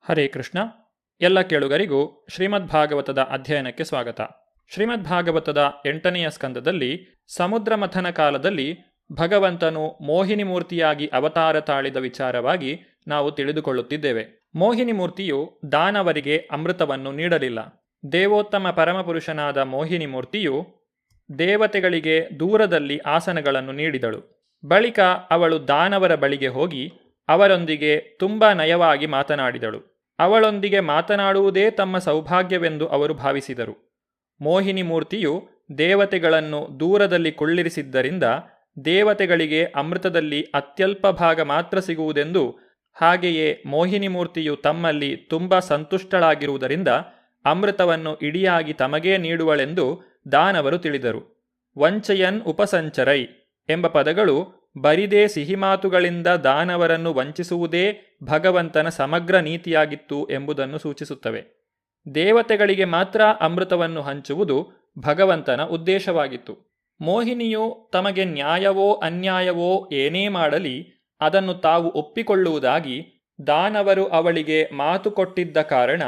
ಹರೇ ಕೃಷ್ಣ. ಎಲ್ಲ ಕೇಳುಗರಿಗೂ ಶ್ರೀಮದ್ ಭಾಗವತದ ಅಧ್ಯಯನಕ್ಕೆ ಸ್ವಾಗತ. ಶ್ರೀಮದ್ ಭಾಗವತದ 8ನೆಯ ಸ್ಕಂದದಲ್ಲಿ ಸಮುದ್ರ ಮಥನ ಕಾಲದಲ್ಲಿ ಭಗವಂತನು ಮೋಹಿನಿ ಮೂರ್ತಿಯಾಗಿ ಅವತಾರ ತಾಳಿದ ವಿಚಾರವಾಗಿ ನಾವು ತಿಳಿದುಕೊಳ್ಳುತ್ತಿದ್ದೇವೆ. ಮೋಹಿನಿ ಮೂರ್ತಿಯು ದಾನವರಿಗೆ ಅಮೃತವನ್ನು ನೀಡಲಿಲ್ಲ. ದೇವೋತ್ತಮ ಪರಮಪುರುಷನಾದ ಮೋಹಿನಿ ಮೂರ್ತಿಯು ದೇವತೆಗಳಿಗೆ ದೂರದಲ್ಲಿ ಆಸನಗಳನ್ನು ನೀಡಿದಳು. ಬಳಿಕ ಅವಳು ದಾನವರ ಬಳಿಗೆ ಹೋಗಿ ಅವರೊಂದಿಗೆ ತುಂಬ ನಯವಾಗಿ ಮಾತನಾಡಿದಳು. ಅವಳೊಂದಿಗೆ ಮಾತನಾಡುವುದೇ ತಮ್ಮ ಸೌಭಾಗ್ಯವೆಂದು ಅವರು ಭಾವಿಸಿದರು. ಮೋಹಿನಿ ಮೂರ್ತಿಯು ದೇವತೆಗಳನ್ನು ದೂರದಲ್ಲಿ ಕುಳ್ಳಿರಿಸಿದ್ದರಿಂದ ದೇವತೆಗಳಿಗೆ ಅಮೃತದಲ್ಲಿ ಅತ್ಯಲ್ಪ ಭಾಗ ಮಾತ್ರ ಸಿಗುವುದೆಂದು, ಹಾಗೆಯೇ ಮೋಹಿನಿ ಮೂರ್ತಿಯು ತಮ್ಮಲ್ಲಿ ತುಂಬ ಸಂತುಷ್ಟಳಾಗಿರುವುದರಿಂದ ಅಮೃತವನ್ನು ಇಡಿಯಾಗಿ ತಮಗೇ ನೀಡುವಳೆಂದು ದಾನವರು ತಿಳಿದರು. ವಂಚಯನ್ ಉಪಸಂಚರೈ ಎಂಬ ಪದಗಳು ಬರಿದೇ ಸಿಹಿಮಾತುಗಳಿಂದ ದಾನವರನ್ನು ವಂಚಿಸುವುದೇ ಭಗವಂತನ ಸಮಗ್ರ ನೀತಿಯಾಗಿತ್ತು ಎಂಬುದನ್ನು ಸೂಚಿಸುತ್ತವೆ. ದೇವತೆಗಳಿಗೆ ಮಾತ್ರ ಅಮೃತವನ್ನು ಹಂಚುವುದು ಭಗವಂತನ ಉದ್ದೇಶವಾಗಿತ್ತು. ಮೋಹಿನಿಯು ತಮಗೆ ನ್ಯಾಯವೋ ಅನ್ಯಾಯವೋ ಏನೇ ಮಾಡಲಿ ಅದನ್ನು ತಾವು ಒಪ್ಪಿಕೊಳ್ಳುವುದಾಗಿ ದಾನವರು ಅವಳಿಗೆ ಮಾತು ಕೊಟ್ಟಿದ್ದ ಕಾರಣ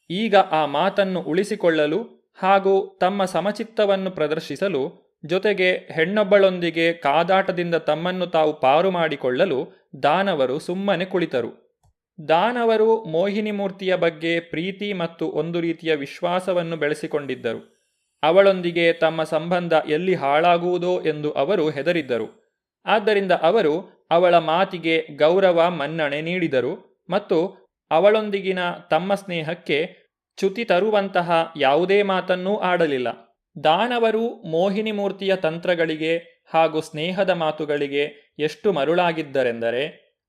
ಈಗ ಆ ಮಾತನ್ನು ಉಳಿಸಿಕೊಳ್ಳಲು ಹಾಗೂ ತಮ್ಮ ಸಮಚಿತ್ತವನ್ನು ಪ್ರದರ್ಶಿಸಲು, ಜೊತೆಗೆ ಹೆಣ್ಣೊಬ್ಬಳೊಂದಿಗೆ ಕಾದಾಟದಿಂದ ತಮ್ಮನ್ನು ತಾವು ಪಾರು ಮಾಡಿಕೊಳ್ಳಲು ದಾನವರು ಸುಮ್ಮನೆ ಕುಳಿತರು. ದಾನವರು ಮೋಹಿನಿ ಮೂರ್ತಿಯ ಬಗ್ಗೆ ಪ್ರೀತಿ ಮತ್ತು ಒಂದು ರೀತಿಯ ವಿಶ್ವಾಸವನ್ನು ಬೆಳೆಸಿಕೊಂಡಿದ್ದರು. ಅವಳೊಂದಿಗೆ ತಮ್ಮ ಸಂಬಂಧ ಎಲ್ಲಿ ಹಾಳಾಗುವುದೋ ಎಂದು ಅವರು ಹೆದರಿದ್ದರು. ಆದ್ದರಿಂದ ಅವರು ಅವಳ ಮಾತಿಗೆ ಗೌರವ ಮನ್ನಣೆ ನೀಡಿದರು ಮತ್ತು ಅವಳೊಂದಿಗಿನ ತಮ್ಮ ಸ್ನೇಹಕ್ಕೆ ಚ್ಯುತಿ ತರುವಂತಹ ಯಾವುದೇ ಮಾತನ್ನೂ ಆಡಲಿಲ್ಲ. ದಾನವರು ಮೋಹಿನಿ ಮೂರ್ತಿಯ ತಂತ್ರಗಳಿಗೆ ಹಾಗೂ ಸ್ನೇಹದ ಮಾತುಗಳಿಗೆ ಎಷ್ಟು ಮರುಳಾಗಿದ್ದರೆಂದರೆ,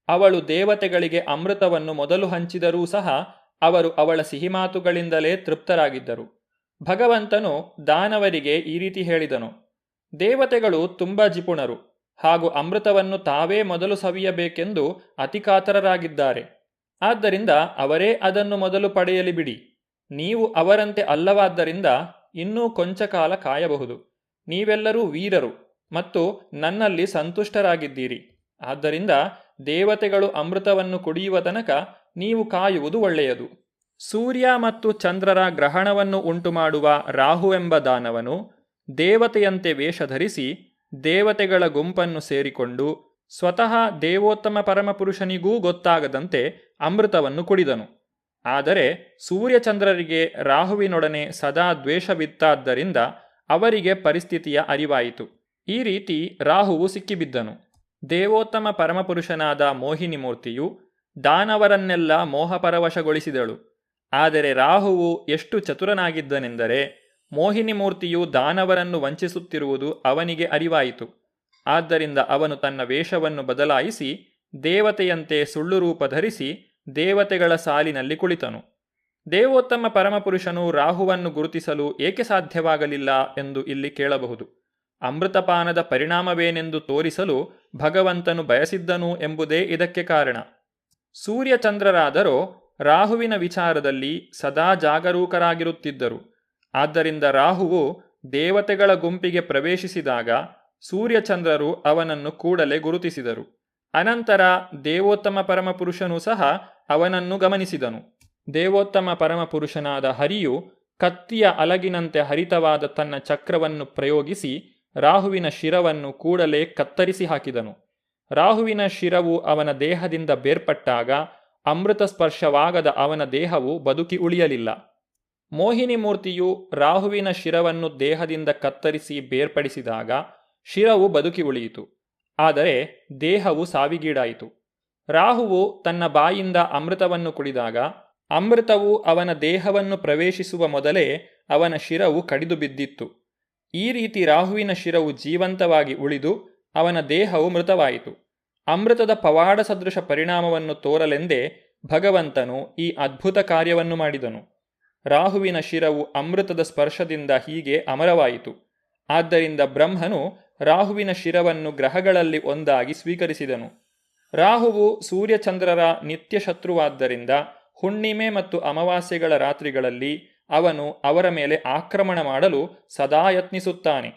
ಅವಳು ದೇವತೆಗಳಿಗೆ ಅಮೃತವನ್ನು ಮೊದಲು ಹಂಚಿದರೂ ಸಹ ಅವರು ಅವಳ ಸಿಹಿಮಾತುಗಳಿಂದಲೇ ತೃಪ್ತರಾಗಿದ್ದರು. ಭಗವಂತನು ದಾನವರಿಗೆ ಈ ರೀತಿ ಹೇಳಿದನು: ದೇವತೆಗಳು ತುಂಬ ಜಿಪುಣರು ಹಾಗೂ ಅಮೃತವನ್ನು ತಾವೇ ಮೊದಲು ಸವಿಯಬೇಕೆಂದು ಅತಿಕಾತರರಾಗಿದ್ದಾರೆ. ಆದ್ದರಿಂದ ಅವರೇ ಅದನ್ನು ಮೊದಲು ಪಡೆಯಲಿ ಬಿಡಿ. ನೀವು ಅವರಂತೆ ಅಲ್ಲವಾದ್ದರಿಂದ ಇನ್ನೂ ಕೊಂಚ ಕಾಲ ಕಾಯಬಹುದು. ನೀವೆಲ್ಲರೂ ವೀರರು ಮತ್ತು ನನ್ನಲ್ಲಿ ಸಂತುಷ್ಟರಾಗಿದ್ದೀರಿ. ಆದ್ದರಿಂದ ದೇವತೆಗಳು ಅಮೃತವನ್ನು ಕುಡಿಯುವ ತನಕ ನೀವು ಕಾಯುವುದು ಒಳ್ಳೆಯದು. ಸೂರ್ಯ ಮತ್ತು ಚಂದ್ರರ ಗ್ರಹಣವನ್ನು ಉಂಟುಮಾಡುವ ರಾಹುವೆಂಬ ದಾನವನು ದೇವತೆಯಂತೆ ವೇಷಧರಿಸಿ ದೇವತೆಗಳ ಗುಂಪನ್ನು ಸೇರಿಕೊಂಡು ಸ್ವತಃ ದೇವೋತ್ತಮ ಪರಮಪುರುಷನಿಗೂ ಗೊತ್ತಾಗದಂತೆ ಅಮೃತವನ್ನು ಕುಡಿದನು. ಆದರೆ ಸೂರ್ಯಚಂದ್ರರಿಗೆ ರಾಹುವಿನೊಡನೆ ಸದಾ ದ್ವೇಷವಿತ್ತಾದ್ದರಿಂದ ಅವರಿಗೆ ಪರಿಸ್ಥಿತಿಯ ಅರಿವಾಯಿತು. ಈ ರೀತಿ ರಾಹುವು ಸಿಕ್ಕಿಬಿದ್ದನು. ದೇವೋತ್ತಮ ಪರಮಪುರುಷನಾದ ಮೋಹಿನಿ ಮೂರ್ತಿಯು ದಾನವರನ್ನೆಲ್ಲ ಮೋಹಪರವಶಗೊಳಿಸಿದಳು. ಆದರೆ ರಾಹುವು ಎಷ್ಟು ಚತುರನಾಗಿದ್ದನೆಂದರೆ, ಮೋಹಿನಿ ಮೂರ್ತಿಯು ದಾನವರನ್ನು ವಂಚಿಸುತ್ತಿರುವುದು ಅವನಿಗೆ ಅರಿವಾಯಿತು. ಆದ್ದರಿಂದ ಅವನು ತನ್ನ ವೇಷವನ್ನು ಬದಲಾಯಿಸಿ ದೇವತೆಯಂತೆ ಸುಳ್ಳು ರೂಪ ಧರಿಸಿ ದೇವತೆಗಳ ಸಾಲಿನಲ್ಲಿ ಕುಳಿತನು. ದೇವೋತ್ತಮ ಪರಮಪುರುಷನು ರಾಹುವನ್ನು ಗುರುತಿಸಲು ಏಕೆ ಸಾಧ್ಯವಾಗಲಿಲ್ಲ ಎಂದು ಇಲ್ಲಿ ಕೇಳಬಹುದು. ಅಮೃತಪಾನದ ಪರಿಣಾಮವೇನೆಂದು ತೋರಿಸಲು ಭಗವಂತನು ಬಯಸಿದ್ದನು ಎಂಬುದೇ ಇದಕ್ಕೆ ಕಾರಣ. ಸೂರ್ಯಚಂದ್ರರಾದರೋ ರಾಹುವಿನ ವಿಚಾರದಲ್ಲಿ ಸದಾ ಜಾಗರೂಕರಾಗಿರುತ್ತಿದ್ದರು. ಆದ್ದರಿಂದ ರಾಹುವು ದೇವತೆಗಳ ಗುಂಪಿಗೆ ಪ್ರವೇಶಿಸಿದಾಗ ಸೂರ್ಯಚಂದ್ರರು ಅವನನ್ನು ಕೂಡಲೇ ಗುರುತಿಸಿದರು. ಅನಂತರ ದೇವೋತ್ತಮ ಪರಮಪುರುಷನು ಸಹ ಅವನನ್ನು ಗಮನಿಸಿದನು. ದೇವೋತ್ತಮ ಪರಮಪುರುಷನಾದ ಹರಿಯು ಕತ್ತಿಯ ಅಲಗಿನಂತೆ ಹರಿತವಾದ ತನ್ನ ಚಕ್ರವನ್ನು ಪ್ರಯೋಗಿಸಿ ರಾಹುವಿನ ಶಿರವನ್ನು ಕೂಡಲೇ ಕತ್ತರಿಸಿ ಹಾಕಿದನು. ರಾಹುವಿನ ಶಿರವು ಅವನ ದೇಹದಿಂದ ಬೇರ್ಪಟ್ಟಾಗ ಅಮೃತ ಸ್ಪರ್ಶವಾಗದ ಅವನ ದೇಹವು ಬದುಕಿ ಉಳಿಯಲಿಲ್ಲ. ಮೋಹಿನಿ ಮೂರ್ತಿಯು ರಾಹುವಿನ ಶಿರವನ್ನು ದೇಹದಿಂದ ಕತ್ತರಿಸಿ ಬೇರ್ಪಡಿಸಿದಾಗ ಶಿರವು ಬದುಕಿ ಉಳಿಯಿತು, ಆದರೆ ದೇಹವು ಸಾವಿಗೀಡಾಯಿತು. ರಾಹುವು ತನ್ನ ಬಾಯಿಂದ ಅಮೃತವನ್ನು ಕುಡಿದಾಗ ಅಮೃತವು ಅವನ ದೇಹವನ್ನು ಪ್ರವೇಶಿಸುವ ಮೊದಲೇ ಅವನ ಶಿರವು ಕಡಿದು ಬಿದ್ದಿತ್ತು. ಈ ರೀತಿ ರಾಹುವಿನ ಶಿರವು ಜೀವಂತವಾಗಿ ಉಳಿದು ಅವನ ದೇಹವು ಮೃತವಾಯಿತು. ಅಮೃತದ ಪವಾಡ ಸದೃಶ ಪರಿಣಾಮವನ್ನು ತೋರಲೆಂದೇ ಭಗವಂತನು ಈ ಅದ್ಭುತ ಕಾರ್ಯವನ್ನು ಮಾಡಿದನು. ರಾಹುವಿನ ಶಿರವು ಅಮೃತದ ಸ್ಪರ್ಶದಿಂದ ಹೀಗೆ ಅಮರವಾಯಿತು. ಆದ್ದರಿಂದ ಬ್ರಹ್ಮನು ರಾಹುವಿನ ಶಿರವನ್ನು ಗ್ರಹಗಳಲ್ಲಿ ಒಂದಾಗಿ ಸ್ವೀಕರಿಸಿದನು. ರಾಹುವು ಸೂರ್ಯಚಂದ್ರರ ನಿತ್ಯ ಶತ್ರುವಾದ್ದರಿಂದ ಹುಣ್ಣಿಮೆ ಮತ್ತು ಅಮಾವಾಸ್ಯೆಗಳ ರಾತ್ರಿಗಳಲ್ಲಿ ಅವನು ಅವರ ಮೇಲೆ ಆಕ್ರಮಣ ಮಾಡಲು ಸದಾ ಯತ್ನಿಸುತ್ತಾನೆ.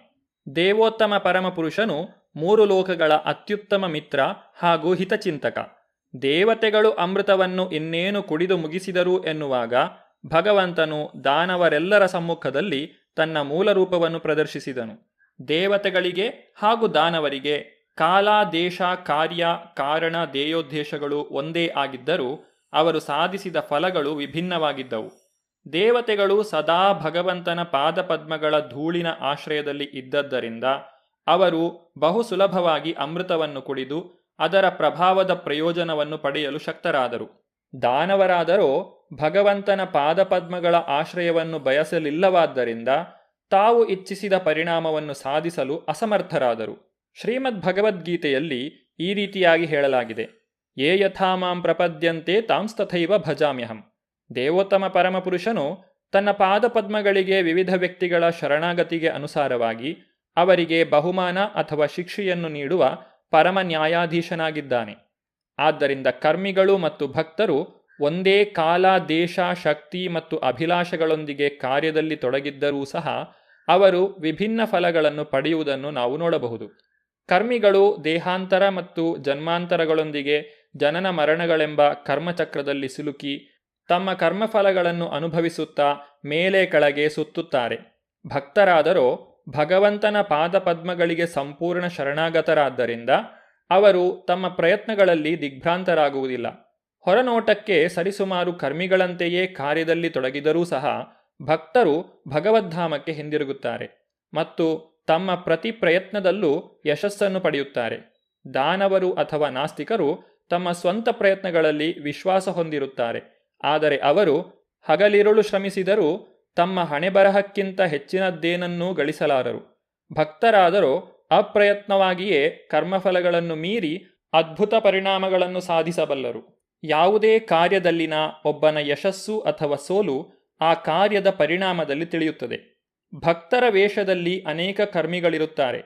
ದೇವೋತ್ತಮ ಪರಮಪುರುಷನು 3 ಲೋಕಗಳ ಅತ್ಯುತ್ತಮ ಮಿತ್ರ ಹಾಗೂ ಹಿತಚಿಂತಕ. ದೇವತೆಗಳು ಅಮೃತವನ್ನು ಇನ್ನೇನು ಕುಡಿದು ಮುಗಿಸಿದರು ಎನ್ನುವಾಗ ಭಗವಂತನು ದಾನವರೆಲ್ಲರ ಸಮ್ಮುಖದಲ್ಲಿ ತನ್ನ ಮೂಲ ರೂಪವನ್ನು ಪ್ರದರ್ಶಿಸಿದನು. ದೇವತೆಗಳಿಗೆ ಹಾಗೂ ದಾನವರಿಗೆ ಕಾಲ, ದೇಶ, ಕಾರ್ಯ, ಕಾರಣ, ಧ್ಯೇಯೋದ್ದೇಶಗಳು ಒಂದೇ ಆಗಿದ್ದರೂ ಅವರು ಸಾಧಿಸಿದ ಫಲಗಳು ವಿಭಿನ್ನವಾಗಿದ್ದವು. ದೇವತೆಗಳು ಸದಾ ಭಗವಂತನ ಪಾದಪದ್ಮಗಳ ಧೂಳಿನ ಆಶ್ರಯದಲ್ಲಿ ಇದ್ದದ್ದರಿಂದ ಅವರು ಬಹು ಸುಲಭವಾಗಿ ಅಮೃತವನ್ನು ಕುಡಿದು ಅದರ ಪ್ರಭಾವದ ಪ್ರಯೋಜನವನ್ನು ಪಡೆಯಲು ಶಕ್ತರಾದರು. ದಾನವರಾದರೋ ಭಗವಂತನ ಪಾದಪದ್ಮಗಳ ಆಶ್ರಯವನ್ನು ಬಯಸಲಿಲ್ಲವಾದ್ದರಿಂದ ತಾವು ಇಚ್ಛಿಸಿದ ಪರಿಣಾಮವನ್ನು ಸಾಧಿಸಲು ಅಸಮರ್ಥರಾದರು. ಶ್ರೀಮದ್ ಭಗವದ್ಗೀತೆಯಲ್ಲಿ ಈ ರೀತಿಯಾಗಿ ಹೇಳಲಾಗಿದೆ: ಯೇ ಯಥಾ ಮಾಂ ಪ್ರಪದ್ಯಂತೆ ತಾಂಸ್ತಥೈವ ಭಜಾಮ್ಯಹಂ. ದೇವೋತ್ತಮ ಪರಮಪುರುಷನು ತನ್ನ ಪಾದಪದ್ಮಗಳಿಗೆ ವಿವಿಧ ವ್ಯಕ್ತಿಗಳ ಶರಣಾಗತಿಗೆ ಅನುಸಾರವಾಗಿ ಅವರಿಗೆ ಬಹುಮಾನ ಅಥವಾ ಶಿಕ್ಷೆಯನ್ನು ನೀಡುವ ಪರಮ ನ್ಯಾಯಾಧೀಶನಾಗಿದ್ದಾನೆ. ಆದ್ದರಿಂದ ಕರ್ಮಿಗಳು ಮತ್ತು ಭಕ್ತರು ಒಂದೇ ಕಾಲ, ದೇಶ, ಶಕ್ತಿ ಮತ್ತು ಅಭಿಲಾಷೆಗಳೊಂದಿಗೆ ಕಾರ್ಯದಲ್ಲಿ ತೊಡಗಿದ್ದರೂ ಸಹ ಅವರು ವಿಭಿನ್ನ ಫಲಗಳನ್ನು ಪಡೆಯುವುದನ್ನು ನಾವು ನೋಡಬಹುದು. ಕರ್ಮಿಗಳು ದೇಹಾಂತರ ಮತ್ತು ಜನ್ಮಾಂತರಗಳೊಂದಿಗೆ ಜನನ ಮರಣಗಳೆಂಬ ಕರ್ಮಚಕ್ರದಲ್ಲಿ ಸಿಲುಕಿ ತಮ್ಮ ಕರ್ಮಫಲಗಳನ್ನು ಅನುಭವಿಸುತ್ತಾ ಮೇಲೆ ಕೆಳಗೆ ಸುತ್ತುತ್ತಾರೆ. ಭಕ್ತರಾದರೋ ಭಗವಂತನ ಪಾದಪದ್ಮಗಳಿಗೆ ಸಂಪೂರ್ಣ ಶರಣಾಗತರಾದ್ದರಿಂದ ಅವರು ತಮ್ಮ ಪ್ರಯತ್ನಗಳಲ್ಲಿ ದಿಗ್ಭ್ರಾಂತರಾಗುವುದಿಲ್ಲ. ಹೊರನೋಟಕ್ಕೆ ಸರಿಸುಮಾರು ಕರ್ಮಿಗಳಂತೆಯೇ ಕಾರ್ಯದಲ್ಲಿ ತೊಡಗಿದರೂ ಸಹ ಭಕ್ತರು ಭಗವದ್ಧಾಮಕ್ಕೆ ಹಿಂದಿರುಗುತ್ತಾರೆ ಮತ್ತು ತಮ್ಮ ಪ್ರತಿ ಪ್ರಯತ್ನದಲ್ಲೂ ಯಶಸ್ಸನ್ನು ಪಡೆಯುತ್ತಾರೆ. ದಾನವರು ಅಥವಾ ನಾಸ್ತಿಕರು ತಮ್ಮ ಸ್ವಂತ ಪ್ರಯತ್ನಗಳಲ್ಲಿ ವಿಶ್ವಾಸ ಹೊಂದಿರುತ್ತಾರೆ, ಆದರೆ ಅವರು ಹಗಲಿರುಳು ಶ್ರಮಿಸಿದರೂ ತಮ್ಮ ಹಣೆಬರಹಕ್ಕಿಂತ ಹೆಚ್ಚಿನದ್ದೇನನ್ನೂ ಗಳಿಸಲಾರರು. ಭಕ್ತರಾದರೋ ಅಪ್ರಯತ್ನವಾಗಿಯೇ ಕರ್ಮಫಲಗಳನ್ನು ಮೀರಿ ಅದ್ಭುತ ಪರಿಣಾಮಗಳನ್ನು ಸಾಧಿಸಬಲ್ಲರು. ಯಾವುದೇ ಕಾರ್ಯದಲ್ಲಿನ ಒಬ್ಬನ ಯಶಸ್ಸು ಅಥವಾ ಸೋಲು ಆ ಕಾರ್ಯದ ಪರಿಣಾಮದಲ್ಲಿ ತಿಳಿಯುತ್ತದೆ. ಭಕ್ತರ ವೇಷದಲ್ಲಿ ಅನೇಕ ಕರ್ಮಿಗಳಿರುತ್ತಾರೆ,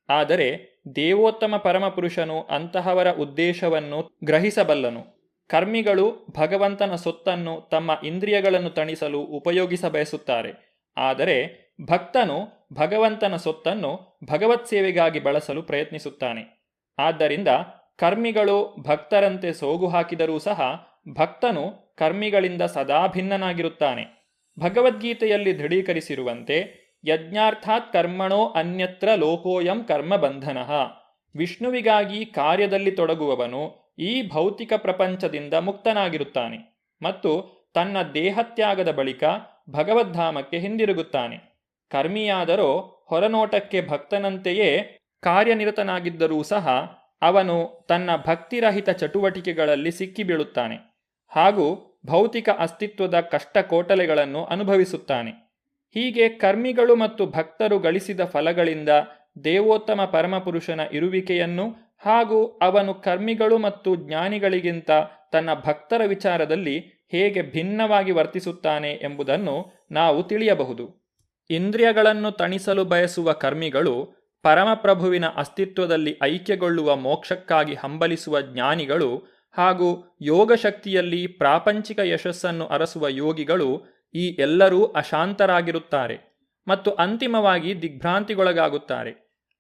ಆದರೆ ದೇವೋತ್ತಮ ಪರಮಪುರುಷನು ಅಂತಹವರ ಉದ್ದೇಶವನ್ನು ಗ್ರಹಿಸಬಲ್ಲನು. ಕರ್ಮಿಗಳು ಭಗವಂತನ ಸೊತ್ತನ್ನು ತಮ್ಮ ಇಂದ್ರಿಯಗಳನ್ನು ತಣಿಸಲು ಉಪಯೋಗಿಸ ಬಯಸುತ್ತಾರೆ, ಆದರೆ ಭಕ್ತನು ಭಗವಂತನ ಸೊತ್ತನ್ನು ಭಗವತ್ ಸೇವೆಗಾಗಿ ಬಳಸಲು ಪ್ರಯತ್ನಿಸುತ್ತಾನೆ. ಆದ್ದರಿಂದ ಕರ್ಮಿಗಳು ಭಕ್ತರಂತೆ ಸೋಗು ಹಾಕಿದರೂ ಸಹ ಭಕ್ತನು ಕರ್ಮಿಗಳಿಂದ ಸದಾ ಭಿನ್ನನಾಗಿರುತ್ತಾನೆ. ಭಗವದ್ಗೀತೆಯಲ್ಲಿ ದೃಢೀಕರಿಸಿರುವಂತೆ ಯಜ್ಞಾರ್ಥಾತ್ ಕರ್ಮಣೋ ಅನ್ಯತ್ರ ಲೋಕೋಯಂ ಕರ್ಮ ಬಂಧನಃ. ವಿಷ್ಣುವಿಗಾಗಿ ಕಾರ್ಯದಲ್ಲಿ ತೊಡಗುವವನು ಈ ಭೌತಿಕ ಪ್ರಪಂಚದಿಂದ ಮುಕ್ತನಾಗಿರುತ್ತಾನೆ ಮತ್ತು ತನ್ನ ದೇಹತ್ಯಾಗದ ಬಳಿಕ ಭಗವದ್ಧಾಮಕ್ಕೆ ಹಿಂದಿರುಗುತ್ತಾನೆ. ಕರ್ಮಿಯಾದರೋ ಹೊರನೋಟಕ್ಕೆ ಭಕ್ತನಂತೆಯೇ ಕಾರ್ಯನಿರತನಾಗಿದ್ದರೂ ಸಹ ಅವನು ತನ್ನ ಭಕ್ತಿರಹಿತ ಚಟುವಟಿಕೆಗಳಲ್ಲಿ ಸಿಕ್ಕಿಬೀಳುತ್ತಾನೆ ಹಾಗೂ ಭೌತಿಕ ಅಸ್ತಿತ್ವದ ಕಷ್ಟಕೋಟಲೆಗಳನ್ನು ಅನುಭವಿಸುತ್ತಾನೆ. ಹೀಗೆ ಕರ್ಮಿಗಳು ಮತ್ತು ಭಕ್ತರು ಗಳಿಸಿದ ಫಲಗಳಿಂದ ದೇವೋತ್ತಮ ಪರಮಪುರುಷನ ಇರುವಿಕೆಯನ್ನು ಹಾಗೂ ಅವನು ಕರ್ಮಿಗಳು ಮತ್ತು ಜ್ಞಾನಿಗಳಿಗಿಂತ ತನ್ನ ಭಕ್ತರ ವಿಚಾರದಲ್ಲಿ ಹೇಗೆ ಭಿನ್ನವಾಗಿ ವರ್ತಿಸುತ್ತಾನೆ ಎಂಬುದನ್ನು ನಾವು ತಿಳಿಯಬಹುದು. ಇಂದ್ರಿಯಗಳನ್ನು ತಣಿಸಲು ಬಯಸುವ ಕರ್ಮಿಗಳು, ಪರಮಪ್ರಭುವಿನ ಅಸ್ತಿತ್ವದಲ್ಲಿ ಐಕ್ಯಗೊಳ್ಳುವ ಮೋಕ್ಷಕ್ಕಾಗಿ ಹಂಬಲಿಸುವ ಜ್ಞಾನಿಗಳು ಹಾಗೂ ಯೋಗಶಕ್ತಿಯಲ್ಲಿ ಪ್ರಾಪಂಚಿಕ ಯಶಸ್ಸನ್ನು ಅರಸುವ ಯೋಗಿಗಳು ಈ ಎಲ್ಲರೂ ಅಶಾಂತರಾಗಿರುತ್ತಾರೆ ಮತ್ತು ಅಂತಿಮವಾಗಿ ದಿಗ್ಭ್ರಾಂತಿಗೊಳಗಾಗುತ್ತಾರೆ.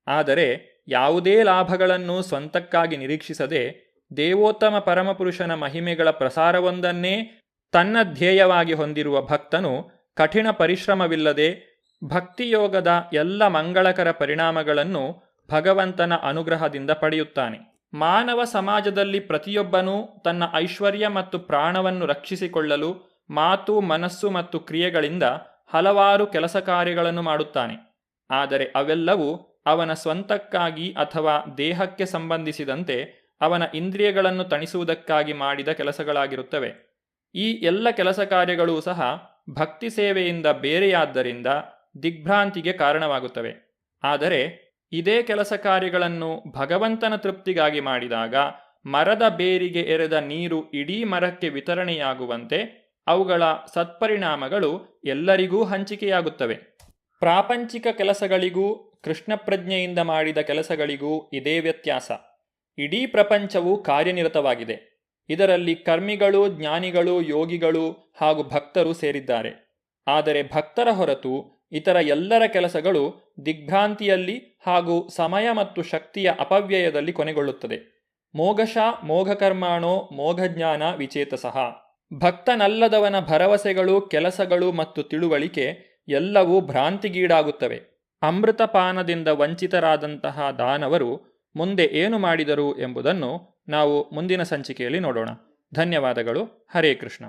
ಆದರೆ ಯಾವುದೇ ಲಾಭಗಳನ್ನು ಸ್ವಂತಕ್ಕಾಗಿ ನಿರೀಕ್ಷಿಸದೆ ದೇವೋತ್ತಮ ಪರಮಪುರುಷನ ಮಹಿಮೆಗಳ ಪ್ರಸಾರವೊಂದನ್ನೇ ತನ್ನ ಧ್ಯೇಯವಾಗಿ ಹೊಂದಿರುವ ಭಕ್ತನು ಕಠಿಣ ಪರಿಶ್ರಮವಿಲ್ಲದೆ ಭಕ್ತಿಯೋಗದ ಎಲ್ಲ ಮಂಗಳಕರ ಪರಿಣಾಮಗಳನ್ನು ಭಗವಂತನ ಅನುಗ್ರಹದಿಂದ ಪಡೆಯುತ್ತಾನೆ. ಮಾನವ ಸಮಾಜದಲ್ಲಿ ಪ್ರತಿಯೊಬ್ಬನೂ ತನ್ನ ಐಶ್ವರ್ಯ ಮತ್ತು ಪ್ರಾಣವನ್ನು ರಕ್ಷಿಸಿಕೊಳ್ಳಲು ಮಾತು, ಮನಸ್ಸು ಮತ್ತು ಕ್ರಿಯೆಗಳಿಂದ ಹಲವಾರು ಕೆಲಸ ಕಾರ್ಯಗಳನ್ನು ಮಾಡುತ್ತಾನೆ. ಆದರೆ ಅವೆಲ್ಲವೂ ಅವನ ಸ್ವಂತಕ್ಕಾಗಿ ಅಥವಾ ದೇಹಕ್ಕೆ ಸಂಬಂಧಿಸಿದಂತೆ ಅವನ ಇಂದ್ರಿಯಗಳನ್ನು ತಣಿಸುವುದಕ್ಕಾಗಿ ಮಾಡಿದ ಕೆಲಸಗಳಾಗಿರುತ್ತವೆ. ಈ ಎಲ್ಲ ಕೆಲಸ ಕಾರ್ಯಗಳೂ ಸಹ ಭಕ್ತಿ ಸೇವೆಯಿಂದ ಬೇರೆಯಾದ್ದರಿಂದ ದಿಗ್ಭ್ರಾಂತಿಗೆ ಕಾರಣವಾಗುತ್ತವೆ. ಆದರೆ ಇದೇ ಕೆಲಸ ಕಾರ್ಯಗಳನ್ನು ಭಗವಂತನ ತೃಪ್ತಿಗಾಗಿ ಮಾಡಿದಾಗ ಮರದ ಬೇರಿಗೆ ಎರೆದ ನೀರು ಇಡೀ ಮರಕ್ಕೆ ವಿತರಣೆಯಾಗುವಂತೆ ಅವುಗಳ ಸತ್ಪರಿಣಾಮಗಳು ಎಲ್ಲರಿಗೂ ಹಂಚಿಕೆಯಾಗುತ್ತವೆ. ಪ್ರಾಪಂಚಿಕ ಕೆಲಸಗಳಿಗೂ ಕೃಷ್ಣ ಪ್ರಜ್ಞೆಯಿಂದ ಮಾಡಿದ ಕೆಲಸಗಳಿಗೂ ಇದೇ ವ್ಯತ್ಯಾಸ. ಇಡೀ ಪ್ರಪಂಚವು ಕಾರ್ಯನಿರತವಾಗಿದೆ. ಇದರಲ್ಲಿ ಕರ್ಮಿಗಳು, ಜ್ಞಾನಿಗಳು, ಯೋಗಿಗಳು ಹಾಗೂ ಭಕ್ತರು ಸೇರಿದ್ದಾರೆ. ಆದರೆ ಭಕ್ತರ ಹೊರತು ಇತರ ಎಲ್ಲರ ಕೆಲಸಗಳು ದಿಗ್ಭ್ರಾಂತಿಯಲ್ಲಿ ಹಾಗೂ ಸಮಯ ಮತ್ತು ಶಕ್ತಿಯ ಅಪವ್ಯಯದಲ್ಲಿ ಕೊನೆಗೊಳ್ಳುತ್ತದೆ. ಮೋಘಶ ಮೋಘಕರ್ಮಾಣೋ ಮೋಘಜ್ಞಾನ ವಿಚೇತಸಃ. ಭಕ್ತನಲ್ಲದವನ ಭರವಸೆಗಳು, ಕೆಲಸಗಳು ಮತ್ತು ತಿಳುವಳಿಕೆ ಎಲ್ಲವೂ ಭ್ರಾಂತಿಗೀಡಾಗುತ್ತವೆ. ಅಮೃತಪಾನದಿಂದ ವಂಚಿತರಾದಂತಹ ದಾನವರು ಮುಂದೆ ಏನು ಮಾಡಿದರು ಎಂಬುದನ್ನು ನಾವು ಮುಂದಿನ ಸಂಚಿಕೆಯಲ್ಲಿ ನೋಡೋಣ. ಧನ್ಯವಾದಗಳು. ಹರೇ ಕೃಷ್ಣ.